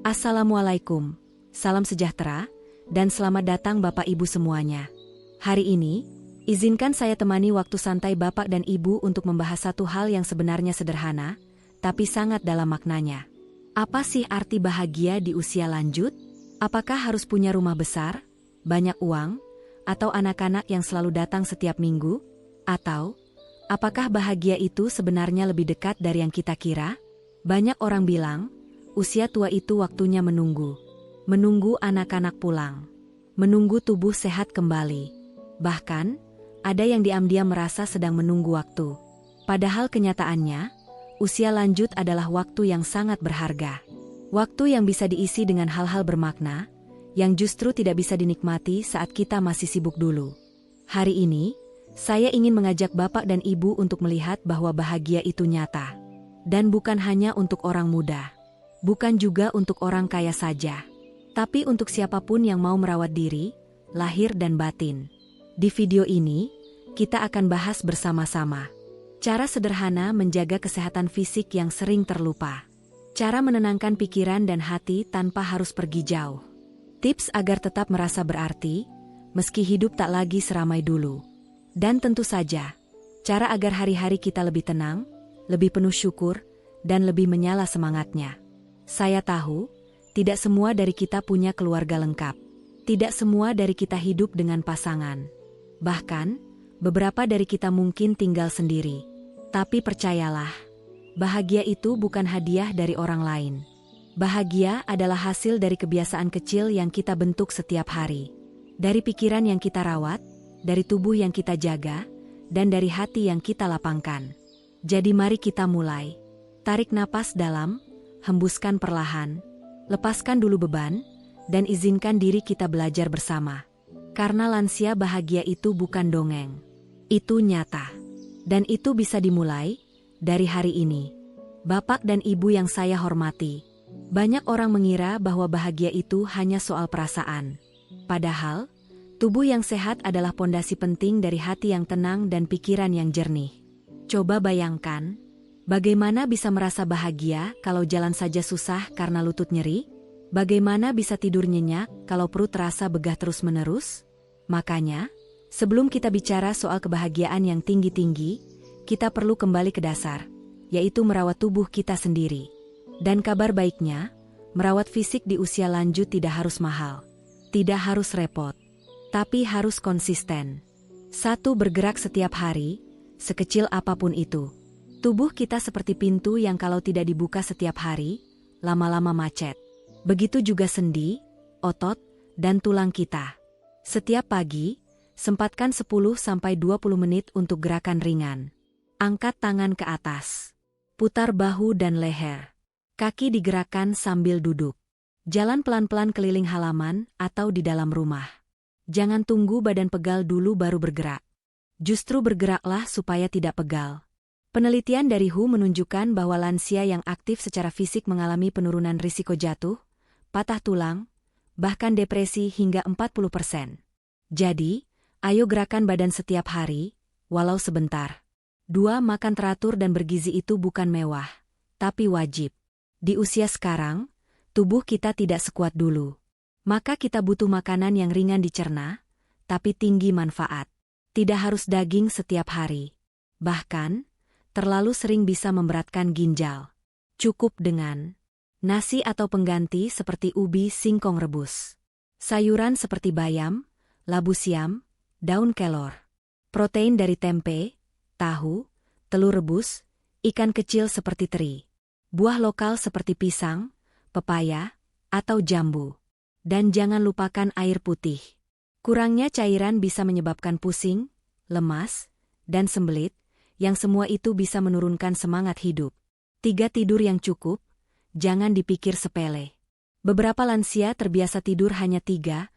Assalamualaikum, salam sejahtera, dan selamat datang Bapak Ibu semuanya. Hari ini, izinkan saya temani waktu santai Bapak dan Ibu untuk membahas satu hal yang sebenarnya sederhana, tapi sangat dalam maknanya. Apa sih arti bahagia di usia lanjut? Apakah harus punya rumah besar, banyak uang, atau anak-anak yang selalu datang setiap minggu? Atau, apakah bahagia itu sebenarnya lebih dekat dari yang kita kira? Banyak orang bilang, usia tua itu waktunya menunggu. Menunggu anak-anak pulang. Menunggu tubuh sehat kembali. Bahkan, ada yang diam-diam merasa sedang menunggu waktu. Padahal kenyataannya, usia lanjut adalah waktu yang sangat berharga. Waktu yang bisa diisi dengan hal-hal bermakna, yang justru tidak bisa dinikmati saat kita masih sibuk dulu. Hari ini, saya ingin mengajak Bapak dan Ibu untuk melihat bahwa bahagia itu nyata. Dan bukan hanya untuk orang muda. Bukan juga untuk orang kaya saja. Tapi untuk siapapun yang mau merawat diri, lahir dan batin. Di video ini, kita akan bahas bersama-sama. Cara sederhana menjaga kesehatan fisik yang sering terlupa. Cara menenangkan pikiran dan hati tanpa harus pergi jauh. Tips agar tetap merasa berarti, meski hidup tak lagi seramai dulu. Dan tentu saja, cara agar hari-hari kita lebih tenang, lebih penuh syukur, dan lebih menyala semangatnya. Saya tahu, tidak semua dari kita punya keluarga lengkap. Tidak semua dari kita hidup dengan pasangan. Bahkan, beberapa dari kita mungkin tinggal sendiri. Tapi percayalah, bahagia itu bukan hadiah dari orang lain. Bahagia adalah hasil dari kebiasaan kecil yang kita bentuk setiap hari. Dari pikiran yang kita rawat, dari tubuh yang kita jaga, dan dari hati yang kita lapangkan. Jadi mari kita mulai. Tarik napas dalam, hembuskan perlahan, lepaskan dulu beban, dan izinkan diri kita belajar bersama. Karena lansia bahagia itu bukan dongeng. Itu nyata. Dan itu bisa dimulai dari hari ini. Bapak dan Ibu yang saya hormati, banyak orang mengira bahwa bahagia itu hanya soal perasaan. Padahal, tubuh yang sehat adalah pondasi penting dari hati yang tenang dan pikiran yang jernih. Coba bayangkan, bagaimana bisa merasa bahagia kalau jalan saja susah karena lutut nyeri? Bagaimana bisa tidur nyenyak kalau perut terasa begah terus-menerus? Makanya, sebelum kita bicara soal kebahagiaan yang tinggi-tinggi, kita perlu kembali ke dasar, yaitu merawat tubuh kita sendiri. Dan kabar baiknya, merawat fisik di usia lanjut tidak harus mahal, tidak harus repot, tapi harus konsisten. Satu, bergerak setiap hari, sekecil apapun itu. Tubuh kita seperti pintu yang kalau tidak dibuka setiap hari, lama-lama macet. Begitu juga sendi, otot, dan tulang kita. Setiap pagi, sempatkan 10-20 menit untuk gerakan ringan. Angkat tangan ke atas. Putar bahu dan leher. Kaki digerakkan sambil duduk. Jalan pelan-pelan keliling halaman atau di dalam rumah. Jangan tunggu badan pegal dulu baru bergerak. Justru bergeraklah supaya tidak pegal. Penelitian dari WHO menunjukkan bahwa lansia yang aktif secara fisik mengalami penurunan risiko jatuh, patah tulang, bahkan depresi hingga 40%. Jadi, ayo gerakan badan setiap hari, walau sebentar. 2. Makan teratur dan bergizi itu bukan mewah, tapi wajib. Di usia sekarang, tubuh kita tidak sekuat dulu. Maka kita butuh makanan yang ringan dicerna, tapi tinggi manfaat. Tidak harus daging setiap hari. Bahkan, terlalu sering bisa memberatkan ginjal. Cukup dengan nasi atau pengganti seperti ubi singkong rebus. Sayuran seperti bayam, labu siam, daun kelor. Protein dari tempe, tahu, telur rebus, ikan kecil seperti teri. Buah lokal seperti pisang, pepaya, atau jambu. Dan jangan lupakan air putih. Kurangnya cairan bisa menyebabkan pusing, lemas, dan sembelit, yang semua itu bisa menurunkan semangat hidup. 3. Tidur yang cukup, jangan dipikir sepele. Beberapa lansia terbiasa tidur hanya 3-4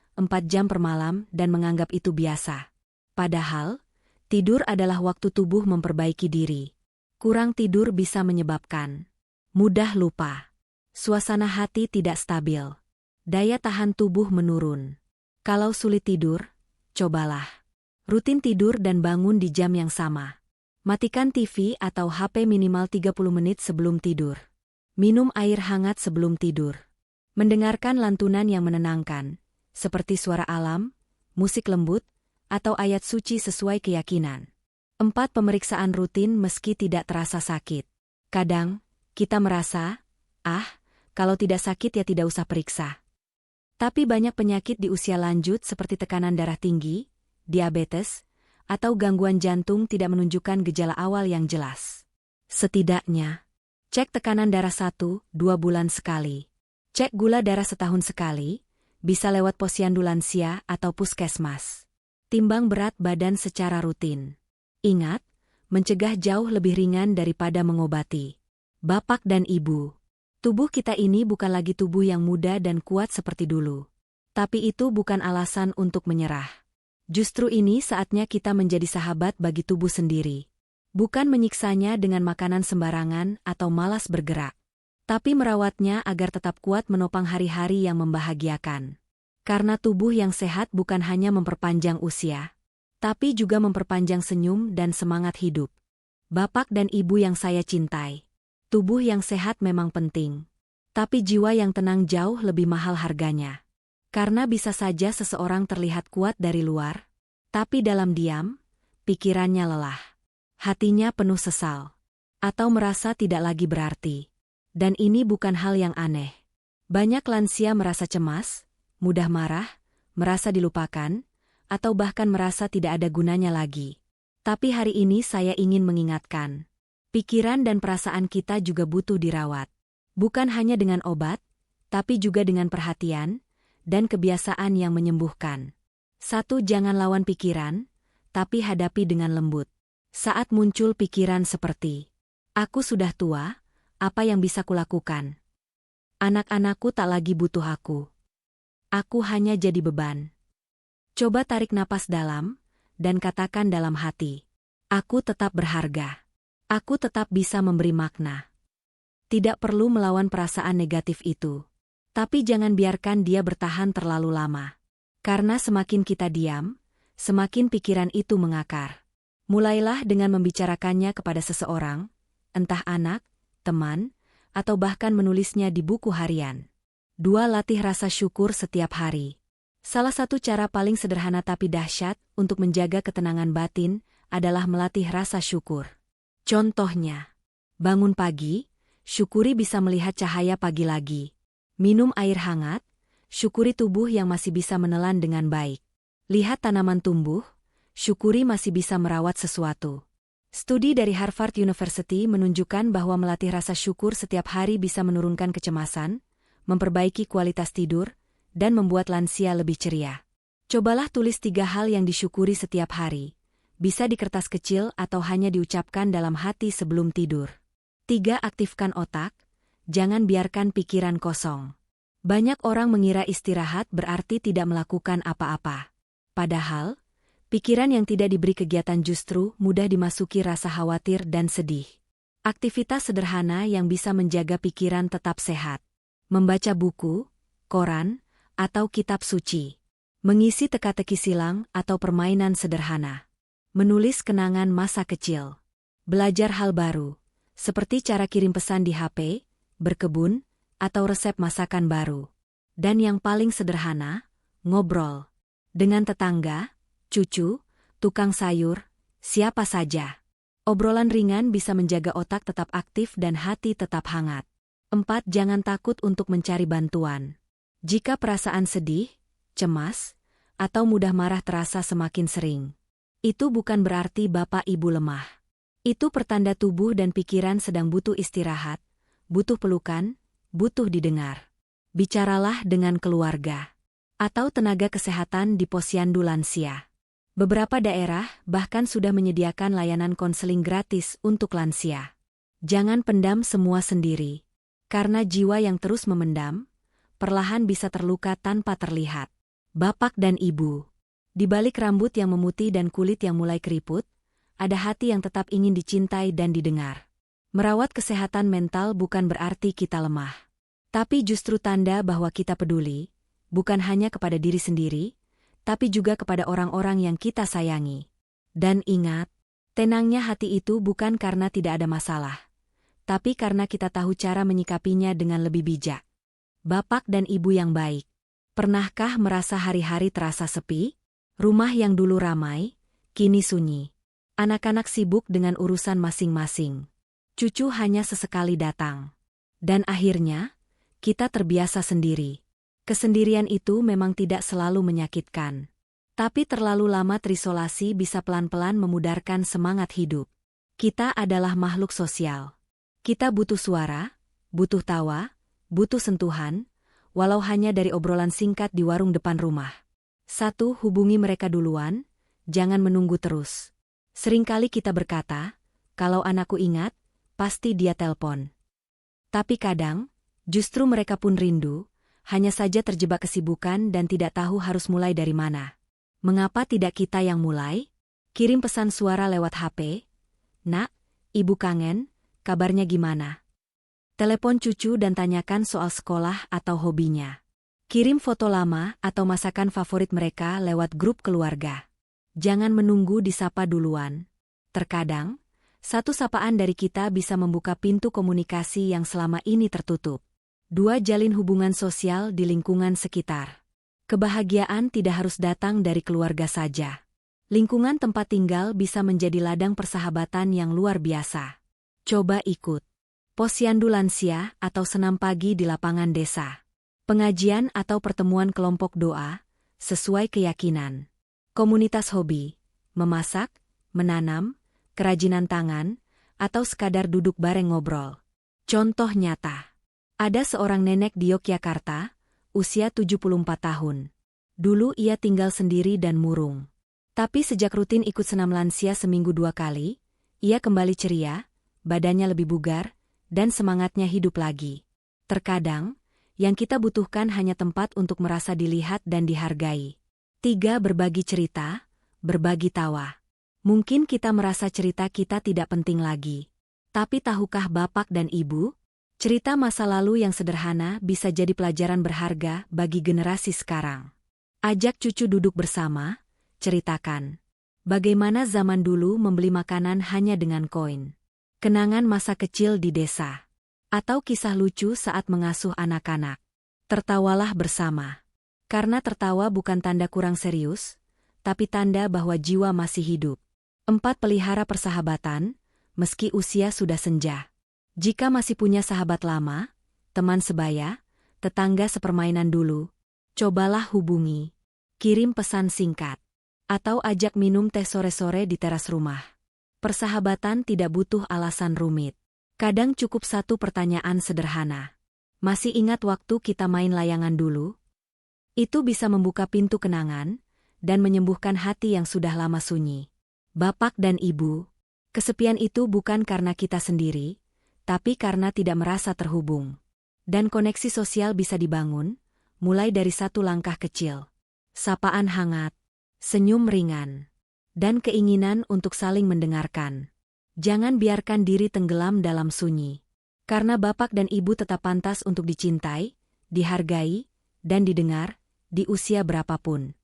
jam per malam dan menganggap itu biasa. Padahal, tidur adalah waktu tubuh memperbaiki diri. Kurang tidur bisa menyebabkan mudah lupa, suasana hati tidak stabil, daya tahan tubuh menurun. Kalau sulit tidur, cobalah rutin tidur dan bangun di jam yang sama. Matikan TV atau HP minimal 30 menit sebelum tidur. Minum air hangat sebelum tidur. Mendengarkan lantunan yang menenangkan, seperti suara alam, musik lembut, atau ayat suci sesuai keyakinan. 4. Pemeriksaan rutin meski tidak terasa sakit. Kadang, kita merasa, kalau tidak sakit ya tidak usah periksa. Tapi banyak penyakit di usia lanjut seperti tekanan darah tinggi, diabetes, atau gangguan jantung tidak menunjukkan gejala awal yang jelas. Setidaknya, cek tekanan darah 1-2 bulan sekali. Cek gula darah setahun sekali, bisa lewat posyandu lansia atau puskesmas. Timbang berat badan secara rutin. Ingat, mencegah jauh lebih ringan daripada mengobati. Bapak dan Ibu, tubuh kita ini bukan lagi tubuh yang muda dan kuat seperti dulu. Tapi itu bukan alasan untuk menyerah. Justru ini saatnya kita menjadi sahabat bagi tubuh sendiri. Bukan menyiksanya dengan makanan sembarangan atau malas bergerak. Tapi merawatnya agar tetap kuat menopang hari-hari yang membahagiakan. Karena tubuh yang sehat bukan hanya memperpanjang usia, tapi juga memperpanjang senyum dan semangat hidup. Bapak dan Ibu yang saya cintai, tubuh yang sehat memang penting. Tapi jiwa yang tenang jauh lebih mahal harganya. Karena bisa saja seseorang terlihat kuat dari luar, tapi dalam diam, pikirannya lelah. Hatinya penuh sesal. Atau merasa tidak lagi berarti. Dan ini bukan hal yang aneh. Banyak lansia merasa cemas, mudah marah, merasa dilupakan, atau bahkan merasa tidak ada gunanya lagi. Tapi hari ini saya ingin mengingatkan. Pikiran dan perasaan kita juga butuh dirawat. Bukan hanya dengan obat, tapi juga dengan perhatian, dan kebiasaan yang menyembuhkan. 1. Jangan lawan pikiran, tapi hadapi dengan lembut. Saat muncul pikiran seperti, aku sudah tua, apa yang bisa kulakukan? Anak-anakku tak lagi butuh aku. Aku hanya jadi beban. Coba tarik napas dalam, dan katakan dalam hati, aku tetap berharga. Aku tetap bisa memberi makna. Tidak perlu melawan perasaan negatif itu. Tapi jangan biarkan dia bertahan terlalu lama. Karena semakin kita diam, semakin pikiran itu mengakar. Mulailah dengan membicarakannya kepada seseorang, entah anak, teman, atau bahkan menulisnya di buku harian. 2. Latih rasa syukur setiap hari. Salah satu cara paling sederhana tapi dahsyat untuk menjaga ketenangan batin adalah melatih rasa syukur. Contohnya, bangun pagi, syukuri bisa melihat cahaya pagi lagi. Minum air hangat, syukuri tubuh yang masih bisa menelan dengan baik. Lihat tanaman tumbuh, syukuri masih bisa merawat sesuatu. Studi dari Harvard University menunjukkan bahwa melatih rasa syukur setiap hari bisa menurunkan kecemasan, memperbaiki kualitas tidur, dan membuat lansia lebih ceria. Cobalah tulis 3 hal yang disyukuri setiap hari. Bisa di kertas kecil atau hanya diucapkan dalam hati sebelum tidur. 3. Aktifkan otak, jangan biarkan pikiran kosong. Banyak orang mengira istirahat berarti tidak melakukan apa-apa. Padahal, pikiran yang tidak diberi kegiatan justru mudah dimasuki rasa khawatir dan sedih. Aktivitas sederhana yang bisa menjaga pikiran tetap sehat. Membaca buku, koran, atau kitab suci. Mengisi teka-teki silang atau permainan sederhana. Menulis kenangan masa kecil. Belajar hal baru, seperti cara kirim pesan di HP, berkebun, atau resep masakan baru. Dan yang paling sederhana, ngobrol. Dengan tetangga, cucu, tukang sayur, siapa saja. Obrolan ringan bisa menjaga otak tetap aktif dan hati tetap hangat. 4. Jangan takut untuk mencari bantuan. Jika perasaan sedih, cemas, atau mudah marah terasa semakin sering, itu bukan berarti Bapak Ibu lemah. Itu pertanda tubuh dan pikiran sedang butuh istirahat, butuh pelukan, butuh didengar. Bicaralah dengan keluarga atau tenaga kesehatan di posyandu lansia. Beberapa daerah bahkan sudah menyediakan layanan konseling gratis untuk lansia. Jangan pendam semua sendiri. Karena jiwa yang terus memendam, perlahan bisa terluka tanpa terlihat. Bapak dan Ibu, di balik rambut yang memutih dan kulit yang mulai keriput, ada hati yang tetap ingin dicintai dan didengar. Merawat kesehatan mental bukan berarti kita lemah. Tapi justru tanda bahwa kita peduli, bukan hanya kepada diri sendiri, tapi juga kepada orang-orang yang kita sayangi. Dan ingat, tenangnya hati itu bukan karena tidak ada masalah, tapi karena kita tahu cara menyikapinya dengan lebih bijak. Bapak dan ibu yang baik. Pernahkah merasa hari-hari terasa sepi? Rumah yang dulu ramai, kini sunyi. Anak-anak sibuk dengan urusan masing-masing. Cucu hanya sesekali datang. Dan akhirnya, kita terbiasa sendiri. Kesendirian itu memang tidak selalu menyakitkan. Tapi terlalu lama terisolasi bisa pelan-pelan memudarkan semangat hidup. Kita adalah makhluk sosial. Kita butuh suara, butuh tawa, butuh sentuhan, walau hanya dari obrolan singkat di warung depan rumah. 1. Hubungi mereka duluan, jangan menunggu terus. Seringkali kita berkata, kalau anakku ingat, pasti dia telpon. Tapi kadang, justru mereka pun rindu, hanya saja terjebak kesibukan dan tidak tahu harus mulai dari mana. Mengapa tidak kita yang mulai? Kirim pesan suara lewat HP. Nak, ibu kangen, kabarnya gimana? Telepon cucu dan tanyakan soal sekolah atau hobinya. Kirim foto lama atau masakan favorit mereka lewat grup keluarga. Jangan menunggu disapa duluan. Terkadang, satu sapaan dari kita bisa membuka pintu komunikasi yang selama ini tertutup. 2. Jalin hubungan sosial di lingkungan sekitar. Kebahagiaan tidak harus datang dari keluarga saja. Lingkungan tempat tinggal bisa menjadi ladang persahabatan yang luar biasa. Coba ikut posyandu lansia atau senam pagi di lapangan desa. Pengajian atau pertemuan kelompok doa, sesuai keyakinan. Komunitas hobi, memasak, menanam, kerajinan tangan, atau sekadar duduk bareng ngobrol. Contoh nyata. Ada seorang nenek di Yogyakarta, usia 74 tahun. Dulu ia tinggal sendiri dan murung. Tapi sejak rutin ikut senam lansia seminggu 2 kali, ia kembali ceria, badannya lebih bugar, dan semangatnya hidup lagi. Terkadang, yang kita butuhkan hanya tempat untuk merasa dilihat dan dihargai. 3. Berbagi cerita, berbagi tawa. Mungkin kita merasa cerita kita tidak penting lagi. Tapi tahukah bapak dan ibu? Cerita masa lalu yang sederhana bisa jadi pelajaran berharga bagi generasi sekarang. Ajak cucu duduk bersama, ceritakan. Bagaimana zaman dulu membeli makanan hanya dengan koin. Kenangan masa kecil di desa. Atau kisah lucu saat mengasuh anak-anak. Tertawalah bersama. Karena tertawa bukan tanda kurang serius, tapi tanda bahwa jiwa masih hidup. 4. Pelihara persahabatan, meski usia sudah senja. Jika masih punya sahabat lama, teman sebaya, tetangga sepermainan dulu, cobalah hubungi. Kirim pesan singkat. Atau ajak minum teh sore-sore di teras rumah. Persahabatan tidak butuh alasan rumit. Kadang cukup satu pertanyaan sederhana. Masih ingat waktu kita main layangan dulu? Itu bisa membuka pintu kenangan dan menyembuhkan hati yang sudah lama sunyi. Bapak dan ibu, kesepian itu bukan karena kita sendiri, tapi karena tidak merasa terhubung. Dan koneksi sosial bisa dibangun, mulai dari satu langkah kecil. Sapaan hangat, senyum ringan, dan keinginan untuk saling mendengarkan. Jangan biarkan diri tenggelam dalam sunyi. Karena bapak dan ibu tetap pantas untuk dicintai, dihargai, dan didengar, di usia berapapun.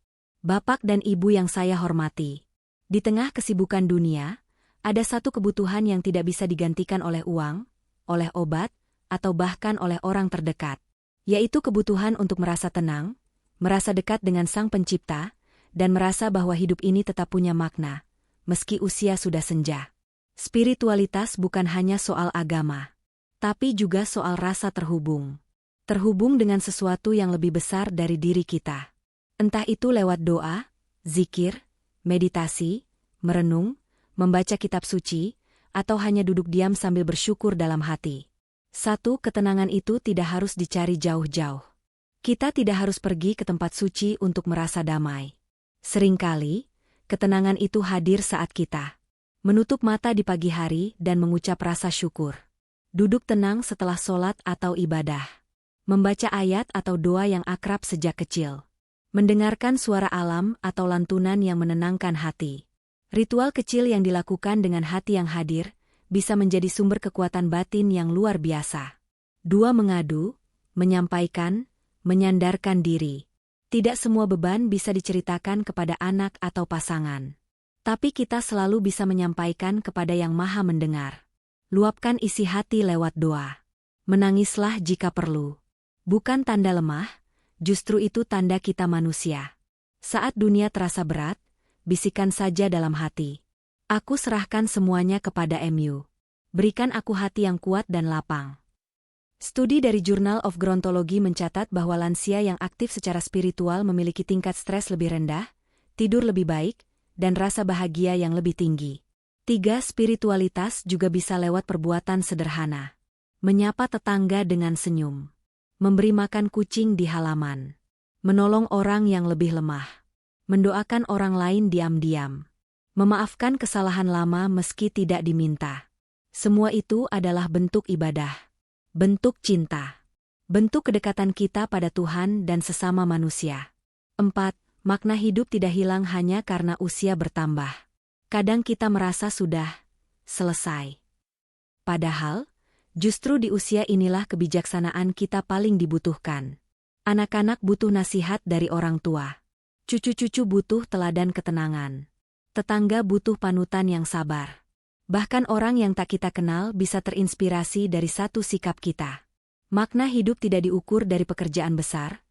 Bapak dan ibu yang saya hormati. Di tengah kesibukan dunia, ada satu kebutuhan yang tidak bisa digantikan oleh uang, oleh obat, atau bahkan oleh orang terdekat. Yaitu kebutuhan untuk merasa tenang, merasa dekat dengan Sang Pencipta, dan merasa bahwa hidup ini tetap punya makna, meski usia sudah senja. Spiritualitas bukan hanya soal agama, tapi juga soal rasa terhubung. Terhubung dengan sesuatu yang lebih besar dari diri kita. Entah itu lewat doa, zikir, meditasi, merenung, membaca kitab suci, atau hanya duduk diam sambil bersyukur dalam hati. 1. Ketenangan itu tidak harus dicari jauh-jauh. Kita tidak harus pergi ke tempat suci untuk merasa damai. Seringkali, ketenangan itu hadir saat kita menutup mata di pagi hari dan mengucap rasa syukur. Duduk tenang setelah sholat atau ibadah. Membaca ayat atau doa yang akrab sejak kecil. Mendengarkan suara alam atau lantunan yang menenangkan hati. Ritual kecil yang dilakukan dengan hati yang hadir, bisa menjadi sumber kekuatan batin yang luar biasa. 2. Mengadu, menyampaikan, menyandarkan diri. Tidak semua beban bisa diceritakan kepada anak atau pasangan. Tapi kita selalu bisa menyampaikan kepada Yang Maha Mendengar. Luapkan isi hati lewat doa. Menangislah jika perlu. Bukan tanda lemah, justru itu tanda kita manusia. Saat dunia terasa berat, bisikan saja dalam hati. Aku serahkan semuanya kepada MU. Berikan aku hati yang kuat dan lapang. Studi dari Journal of Gerontology mencatat bahwa lansia yang aktif secara spiritual memiliki tingkat stres lebih rendah, tidur lebih baik, dan rasa bahagia yang lebih tinggi. 3. Spiritualitas juga bisa lewat perbuatan sederhana. Menyapa tetangga dengan senyum. Memberi makan kucing di halaman. Menolong orang yang lebih lemah. Mendoakan orang lain diam-diam. Memaafkan kesalahan lama meski tidak diminta. Semua itu adalah bentuk ibadah. Bentuk cinta. Bentuk kedekatan kita pada Tuhan dan sesama manusia. 4. Makna hidup tidak hilang hanya karena usia bertambah. Kadang kita merasa sudah selesai. Padahal, justru di usia inilah kebijaksanaan kita paling dibutuhkan. Anak-anak butuh nasihat dari orang tua. Cucu-cucu butuh teladan ketenangan. Tetangga butuh panutan yang sabar. Bahkan orang yang tak kita kenal bisa terinspirasi dari satu sikap kita. Makna hidup tidak diukur dari pekerjaan besar,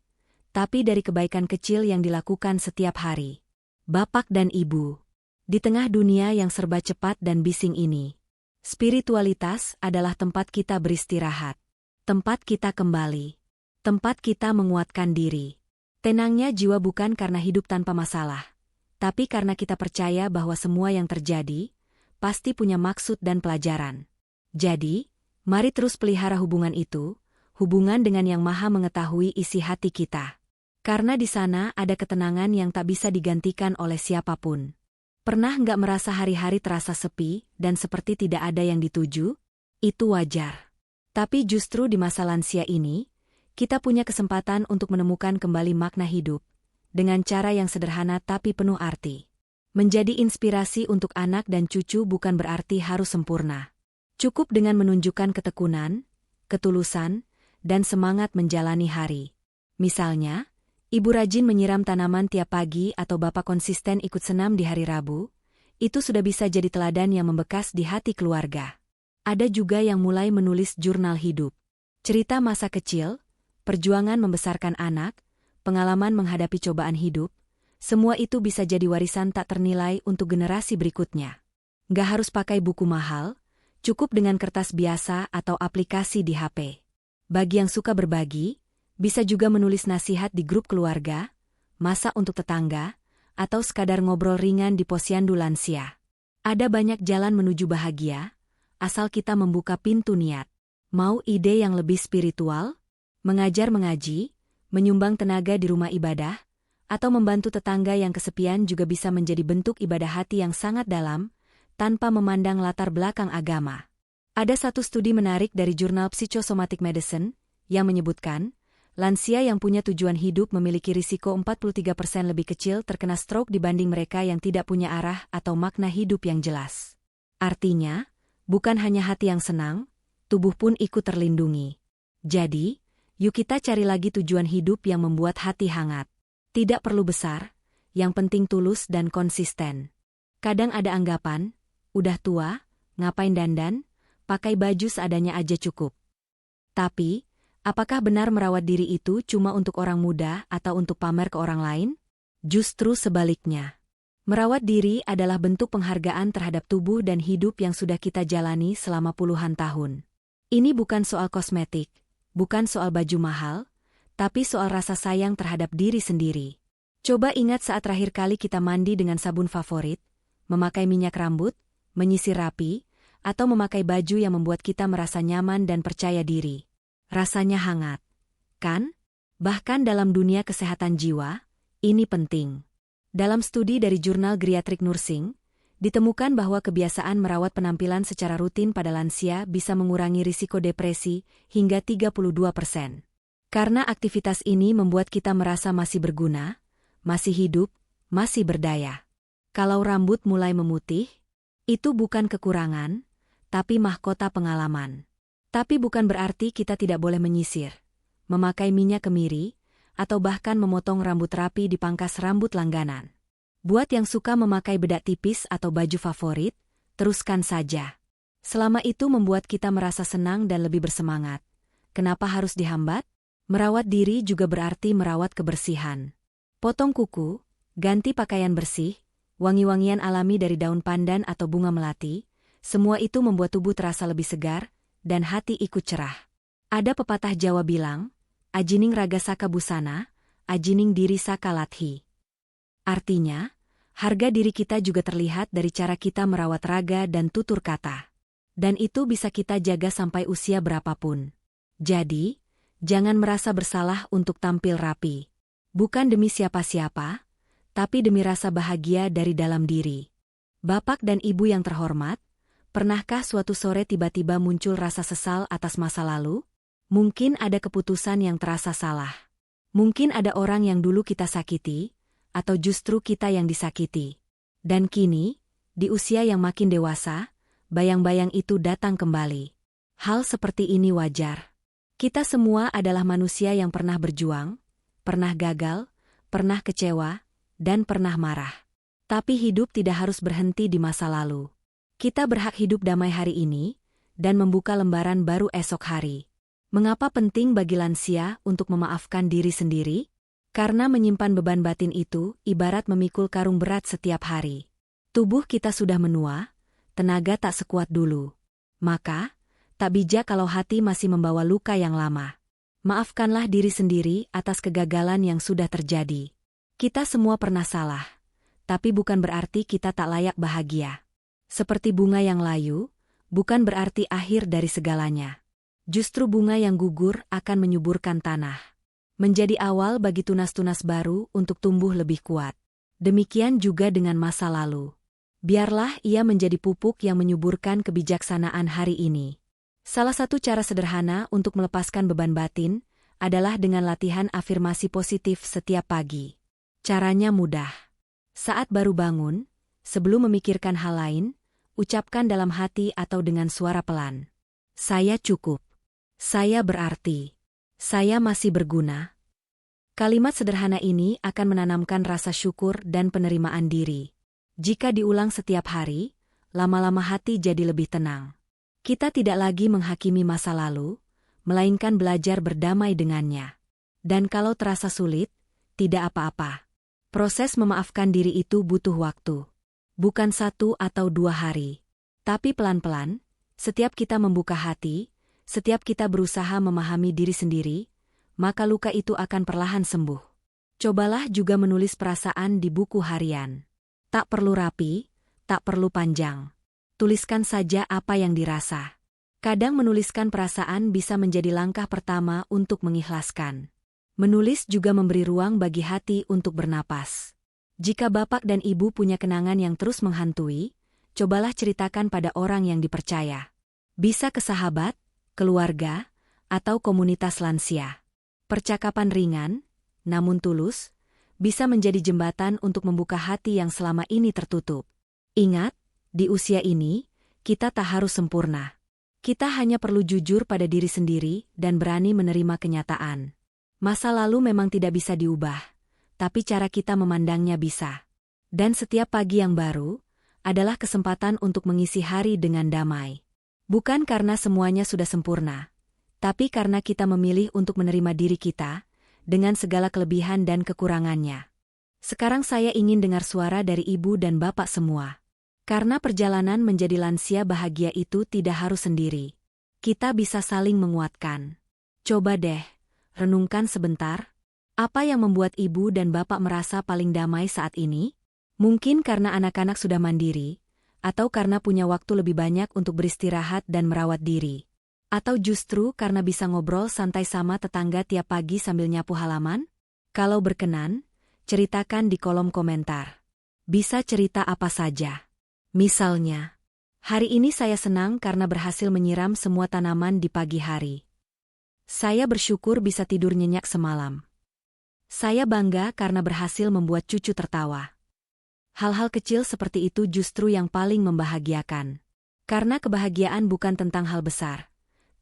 tapi dari kebaikan kecil yang dilakukan setiap hari. Bapak dan Ibu, di tengah dunia yang serba cepat dan bising ini, spiritualitas adalah tempat kita beristirahat, tempat kita kembali, tempat kita menguatkan diri. Tenangnya jiwa bukan karena hidup tanpa masalah, tapi karena kita percaya bahwa semua yang terjadi pasti punya maksud dan pelajaran. Jadi, mari terus pelihara hubungan itu, hubungan dengan Yang Maha Mengetahui isi hati kita. Karena di sana ada ketenangan yang tak bisa digantikan oleh siapapun. Pernah nggak merasa hari-hari terasa sepi dan seperti tidak ada yang dituju? Itu wajar. Tapi justru di masa lansia ini, kita punya kesempatan untuk menemukan kembali makna hidup, dengan cara yang sederhana tapi penuh arti. Menjadi inspirasi untuk anak dan cucu bukan berarti harus sempurna. Cukup dengan menunjukkan ketekunan, ketulusan, dan semangat menjalani hari. Misalnya, ibu rajin menyiram tanaman tiap pagi atau bapak konsisten ikut senam di hari Rabu, itu sudah bisa jadi teladan yang membekas di hati keluarga. Ada juga yang mulai menulis jurnal hidup. Cerita masa kecil, perjuangan membesarkan anak, pengalaman menghadapi cobaan hidup, semua itu bisa jadi warisan tak ternilai untuk generasi berikutnya. Nggak harus pakai buku mahal, cukup dengan kertas biasa atau aplikasi di HP. Bagi yang suka berbagi, bisa juga menulis nasihat di grup keluarga, masak untuk tetangga, atau sekadar ngobrol ringan di posyandu lansia. Ada banyak jalan menuju bahagia, asal kita membuka pintu niat. Mau ide yang lebih spiritual? Mengajar mengaji, menyumbang tenaga di rumah ibadah, atau membantu tetangga yang kesepian juga bisa menjadi bentuk ibadah hati yang sangat dalam, tanpa memandang latar belakang agama. Ada satu studi menarik dari jurnal Psychosomatic Medicine, yang menyebutkan, lansia yang punya tujuan hidup memiliki risiko 43% lebih kecil terkena stroke dibanding mereka yang tidak punya arah atau makna hidup yang jelas. Artinya, bukan hanya hati yang senang, tubuh pun ikut terlindungi. Jadi, yuk kita cari lagi tujuan hidup yang membuat hati hangat. Tidak perlu besar, yang penting tulus dan konsisten. Kadang ada anggapan, udah tua, ngapain dandan, pakai baju seadanya aja cukup. Tapi, apakah benar merawat diri itu cuma untuk orang muda atau untuk pamer ke orang lain? Justru sebaliknya. Merawat diri adalah bentuk penghargaan terhadap tubuh dan hidup yang sudah kita jalani selama puluhan tahun. Ini bukan soal kosmetik, bukan soal baju mahal, tapi soal rasa sayang terhadap diri sendiri. Coba ingat saat terakhir kali kita mandi dengan sabun favorit, memakai minyak rambut, menyisir rapi, atau memakai baju yang membuat kita merasa nyaman dan percaya diri. Rasanya hangat, kan? Bahkan dalam dunia kesehatan jiwa, ini penting. Dalam studi dari jurnal Geriatric Nursing, ditemukan bahwa kebiasaan merawat penampilan secara rutin pada lansia bisa mengurangi risiko depresi hingga 32%. Karena aktivitas ini membuat kita merasa masih berguna, masih hidup, masih berdaya. Kalau rambut mulai memutih, itu bukan kekurangan, tapi mahkota pengalaman. Tapi bukan berarti kita tidak boleh menyisir, memakai minyak kemiri, atau bahkan memotong rambut rapi di pangkas rambut langganan. Buat yang suka memakai bedak tipis atau baju favorit, teruskan saja. Selama itu membuat kita merasa senang dan lebih bersemangat. Kenapa harus dihambat? Merawat diri juga berarti merawat kebersihan. Potong kuku, ganti pakaian bersih, wangi-wangian alami dari daun pandan atau bunga melati, semua itu membuat tubuh terasa lebih segar, dan hati ikut cerah. Ada pepatah Jawa bilang, ajining raga saka busana, ajining diri saka lathi. Artinya, harga diri kita juga terlihat dari cara kita merawat raga dan tutur kata. Dan itu bisa kita jaga sampai usia berapapun. Jadi, jangan merasa bersalah untuk tampil rapi. Bukan demi siapa-siapa, tapi demi rasa bahagia dari dalam diri. Bapak dan Ibu yang terhormat, pernahkah suatu sore tiba-tiba muncul rasa sesal atas masa lalu? Mungkin ada keputusan yang terasa salah. Mungkin ada orang yang dulu kita sakiti, atau justru kita yang disakiti. Dan kini, di usia yang makin dewasa, bayang-bayang itu datang kembali. Hal seperti ini wajar. Kita semua adalah manusia yang pernah berjuang, pernah gagal, pernah kecewa, dan pernah marah. Tapi hidup tidak harus berhenti di masa lalu. Kita berhak hidup damai hari ini, dan membuka lembaran baru esok hari. Mengapa penting bagi lansia untuk memaafkan diri sendiri? Karena menyimpan beban batin itu ibarat memikul karung berat setiap hari. Tubuh kita sudah menua, tenaga tak sekuat dulu. Maka, tak bijak kalau hati masih membawa luka yang lama. Maafkanlah diri sendiri atas kegagalan yang sudah terjadi. Kita semua pernah salah, tapi bukan berarti kita tak layak bahagia. Seperti bunga yang layu, bukan berarti akhir dari segalanya. Justru bunga yang gugur akan menyuburkan tanah. Menjadi awal bagi tunas-tunas baru untuk tumbuh lebih kuat. Demikian juga dengan masa lalu. Biarlah ia menjadi pupuk yang menyuburkan kebijaksanaan hari ini. Salah satu cara sederhana untuk melepaskan beban batin adalah dengan latihan afirmasi positif setiap pagi. Caranya mudah. Saat baru bangun, sebelum memikirkan hal lain, ucapkan dalam hati atau dengan suara pelan. Saya cukup. Saya berarti. Saya masih berguna. Kalimat sederhana ini akan menanamkan rasa syukur dan penerimaan diri. Jika diulang setiap hari, lama-lama hati jadi lebih tenang. Kita tidak lagi menghakimi masa lalu, melainkan belajar berdamai dengannya. Dan kalau terasa sulit, tidak apa-apa. Proses memaafkan diri itu butuh waktu. Bukan 1 atau 2 hari. Tapi pelan-pelan, setiap kita membuka hati, setiap kita berusaha memahami diri sendiri, maka luka itu akan perlahan sembuh. Cobalah juga menulis perasaan di buku harian. Tak perlu rapi, tak perlu panjang. Tuliskan saja apa yang dirasa. Kadang menuliskan perasaan bisa menjadi langkah pertama untuk mengikhlaskan. Menulis juga memberi ruang bagi hati untuk bernapas. Jika bapak dan ibu punya kenangan yang terus menghantui, cobalah ceritakan pada orang yang dipercaya. Bisa ke sahabat, keluarga, atau komunitas lansia. Percakapan ringan, namun tulus, bisa menjadi jembatan untuk membuka hati yang selama ini tertutup. Ingat, di usia ini, kita tak harus sempurna. Kita hanya perlu jujur pada diri sendiri dan berani menerima kenyataan. Masa lalu memang tidak bisa diubah, tapi cara kita memandangnya bisa. Dan setiap pagi yang baru adalah kesempatan untuk mengisi hari dengan damai. Bukan karena semuanya sudah sempurna, tapi karena kita memilih untuk menerima diri kita dengan segala kelebihan dan kekurangannya. Sekarang saya ingin dengar suara dari ibu dan bapak semua. Karena perjalanan menjadi lansia bahagia itu tidak harus sendiri. Kita bisa saling menguatkan. Coba deh, renungkan sebentar. Apa yang membuat ibu dan bapak merasa paling damai saat ini? Mungkin karena anak-anak sudah mandiri, atau karena punya waktu lebih banyak untuk beristirahat dan merawat diri. Atau justru karena bisa ngobrol santai sama tetangga tiap pagi sambil nyapu halaman? Kalau berkenan, ceritakan di kolom komentar. Bisa cerita apa saja. Misalnya, hari ini saya senang karena berhasil menyiram semua tanaman di pagi hari. Saya bersyukur bisa tidur nyenyak semalam. Saya bangga karena berhasil membuat cucu tertawa. Hal-hal kecil seperti itu justru yang paling membahagiakan. Karena kebahagiaan bukan tentang hal besar,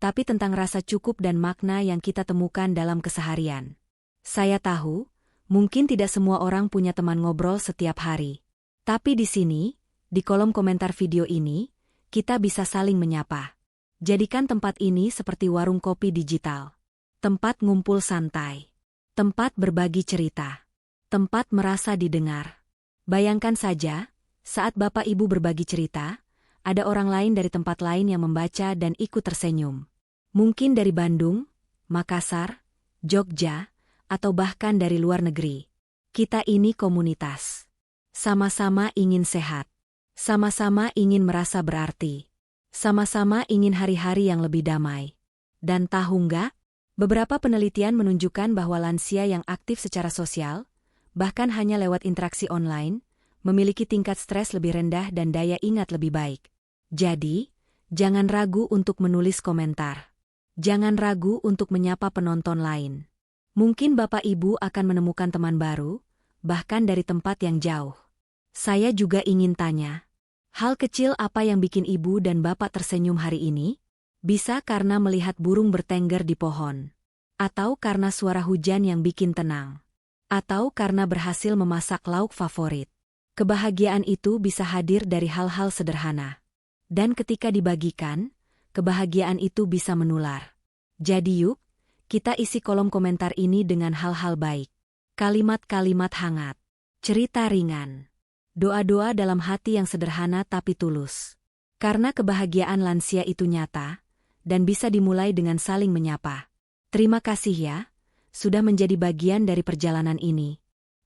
tapi tentang rasa cukup dan makna yang kita temukan dalam keseharian. Saya tahu, mungkin tidak semua orang punya teman ngobrol setiap hari. Tapi di sini, di kolom komentar video ini, kita bisa saling menyapa. Jadikan tempat ini seperti warung kopi digital. tempat ngumpul santai, tempat berbagi cerita, tempat merasa didengar. Bayangkan saja, saat Bapak Ibu berbagi cerita, ada orang lain dari tempat lain yang membaca dan ikut tersenyum. Mungkin dari Bandung, Makassar, Jogja, atau bahkan dari luar negeri. Kita ini komunitas. Sama-sama ingin sehat. Sama-sama ingin merasa berarti. Sama-sama ingin hari-hari yang lebih damai. Dan tahu nggak? Beberapa penelitian menunjukkan bahwa lansia yang aktif secara sosial, bahkan hanya lewat interaksi online, memiliki tingkat stres lebih rendah dan daya ingat lebih baik. Jadi, jangan ragu untuk menulis komentar. Jangan ragu untuk menyapa penonton lain. Mungkin Bapak Ibu akan menemukan teman baru, bahkan dari tempat yang jauh. Saya juga ingin tanya, hal kecil apa yang bikin Ibu dan Bapak tersenyum hari ini? Bisa karena melihat burung bertengger di pohon. Atau karena suara hujan yang bikin tenang. Atau karena berhasil memasak lauk favorit. Kebahagiaan itu bisa hadir dari hal-hal sederhana. Dan ketika dibagikan, kebahagiaan itu bisa menular. Jadi yuk, kita isi kolom komentar ini dengan hal-hal baik. Kalimat-kalimat hangat. Cerita ringan. Doa-doa dalam hati yang sederhana tapi tulus. Karena kebahagiaan lansia itu nyata, dan bisa dimulai dengan saling menyapa. Terima kasih ya, sudah menjadi bagian dari perjalanan ini.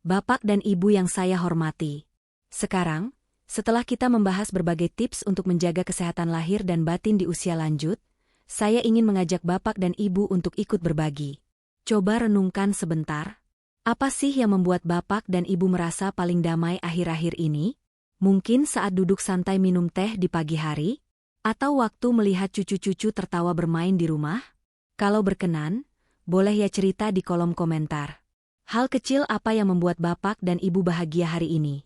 Bapak dan Ibu yang saya hormati. Sekarang, setelah kita membahas berbagai tips untuk menjaga kesehatan lahir dan batin di usia lanjut, saya ingin mengajak Bapak dan Ibu untuk ikut berbagi. Coba renungkan sebentar. Apa sih yang membuat Bapak dan Ibu merasa paling damai akhir-akhir ini? Mungkin saat duduk santai minum teh di pagi hari? Atau waktu melihat cucu-cucu tertawa bermain di rumah? Kalau berkenan, boleh ya cerita di kolom komentar. Hal kecil apa yang membuat Bapak dan Ibu bahagia hari ini?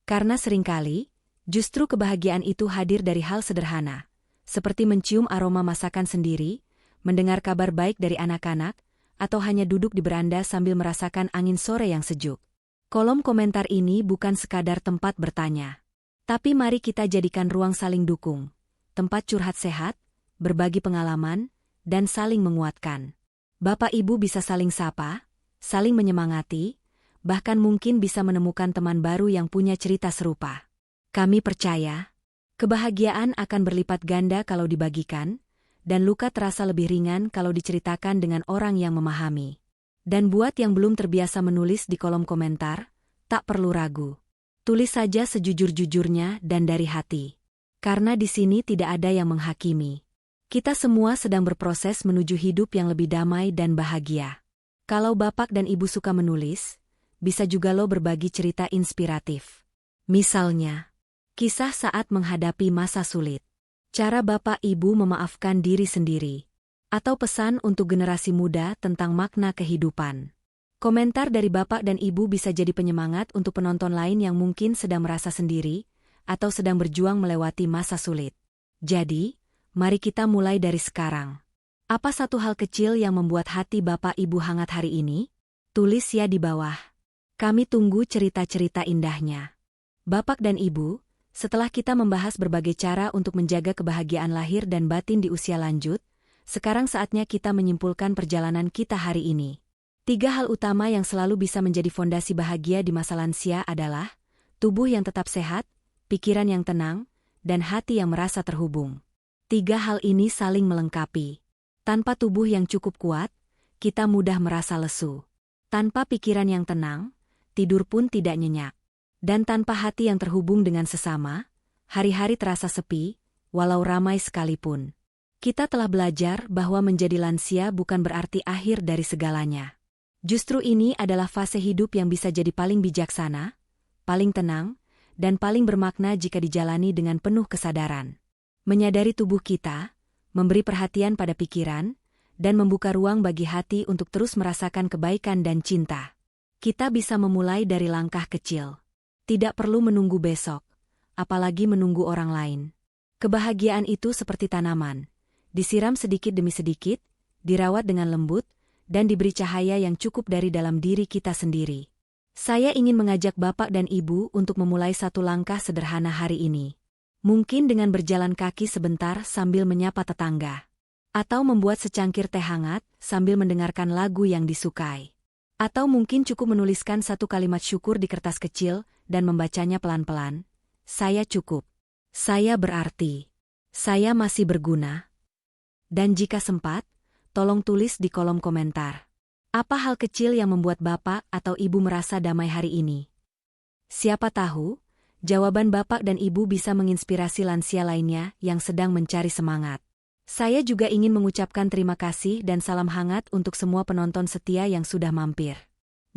Karena seringkali, justru kebahagiaan itu hadir dari hal sederhana, seperti mencium aroma masakan sendiri, mendengar kabar baik dari anak-anak, atau hanya duduk di beranda sambil merasakan angin sore yang sejuk. Kolom komentar ini bukan sekadar tempat bertanya. Tapi mari kita jadikan ruang saling dukung. Tempat curhat sehat, berbagi pengalaman, dan saling menguatkan. Bapak Ibu bisa saling sapa, saling menyemangati, bahkan mungkin bisa menemukan teman baru yang punya cerita serupa. Kami percaya, kebahagiaan akan berlipat ganda kalau dibagikan, dan luka terasa lebih ringan kalau diceritakan dengan orang yang memahami. Dan buat yang belum terbiasa menulis di kolom komentar, tak perlu ragu. Tulis saja sejujur-jujurnya dan dari hati. Karena di sini tidak ada yang menghakimi. Kita semua sedang berproses menuju hidup yang lebih damai dan bahagia. Kalau Bapak dan Ibu suka menulis, bisa juga lo berbagi cerita inspiratif. Misalnya, kisah saat menghadapi masa sulit. Cara Bapak Ibu memaafkan diri sendiri. Atau pesan untuk generasi muda tentang makna kehidupan. Komentar dari Bapak dan Ibu bisa jadi penyemangat untuk penonton lain yang mungkin sedang merasa sendiri, atau sedang berjuang melewati masa sulit. Jadi, mari kita mulai dari sekarang. Apa satu hal kecil yang membuat hati Bapak Ibu hangat hari ini? Tulis ya di bawah. Kami tunggu cerita-cerita indahnya. Bapak dan Ibu, setelah kita membahas berbagai cara untuk menjaga kebahagiaan lahir dan batin di usia lanjut, sekarang saatnya kita menyimpulkan perjalanan kita hari ini. 3 hal utama yang selalu bisa menjadi fondasi bahagia di masa lansia adalah tubuh yang tetap sehat, pikiran yang tenang, dan hati yang merasa terhubung. 3 hal ini saling melengkapi. Tanpa tubuh yang cukup kuat, kita mudah merasa lesu. Tanpa pikiran yang tenang, tidur pun tidak nyenyak. Dan tanpa hati yang terhubung dengan sesama, hari-hari terasa sepi, walau ramai sekalipun. Kita telah belajar bahwa menjadi lansia bukan berarti akhir dari segalanya. Justru ini adalah fase hidup yang bisa jadi paling bijaksana, paling tenang, dan paling bermakna jika dijalani dengan penuh kesadaran. Menyadari tubuh kita, memberi perhatian pada pikiran, dan membuka ruang bagi hati untuk terus merasakan kebaikan dan cinta. Kita bisa memulai dari langkah kecil. Tidak perlu menunggu besok, apalagi menunggu orang lain. Kebahagiaan itu seperti tanaman, disiram sedikit demi sedikit, dirawat dengan lembut, dan diberi cahaya yang cukup dari dalam diri kita sendiri. Saya ingin mengajak Bapak dan Ibu untuk memulai satu langkah sederhana hari ini. Mungkin dengan berjalan kaki sebentar sambil menyapa tetangga. Atau membuat secangkir teh hangat sambil mendengarkan lagu yang disukai. Atau mungkin cukup menuliskan satu kalimat syukur di kertas kecil dan membacanya pelan-pelan. Saya cukup. Saya berarti. Saya masih berguna. Dan jika sempat, tolong tulis di kolom komentar. Apa hal kecil yang membuat Bapak atau Ibu merasa damai hari ini? Siapa tahu, jawaban Bapak dan Ibu bisa menginspirasi lansia lainnya yang sedang mencari semangat. Saya juga ingin mengucapkan terima kasih dan salam hangat untuk semua penonton setia yang sudah mampir.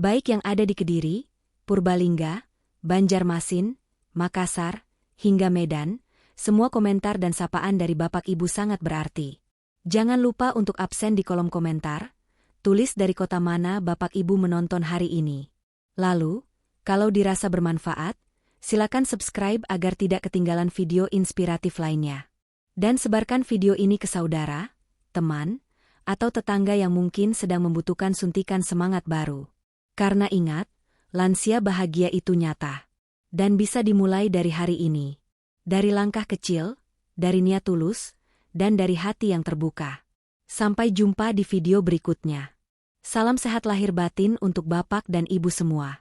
Baik yang ada di Kediri, Purbalingga, Banjarmasin, Makassar, hingga Medan, semua komentar dan sapaan dari Bapak Ibu sangat berarti. Jangan lupa untuk absen di kolom komentar, tulis dari kota mana Bapak Ibu menonton hari ini. Lalu, kalau dirasa bermanfaat, silakan subscribe agar tidak ketinggalan video inspiratif lainnya. Dan sebarkan video ini ke saudara, teman, atau tetangga yang mungkin sedang membutuhkan suntikan semangat baru. Karena ingat, lansia bahagia itu nyata. Dan bisa dimulai dari hari ini. Dari langkah kecil, dari niat tulus, dan dari hati yang terbuka. Sampai jumpa di video berikutnya. Salam sehat lahir batin untuk Bapak dan Ibu semua.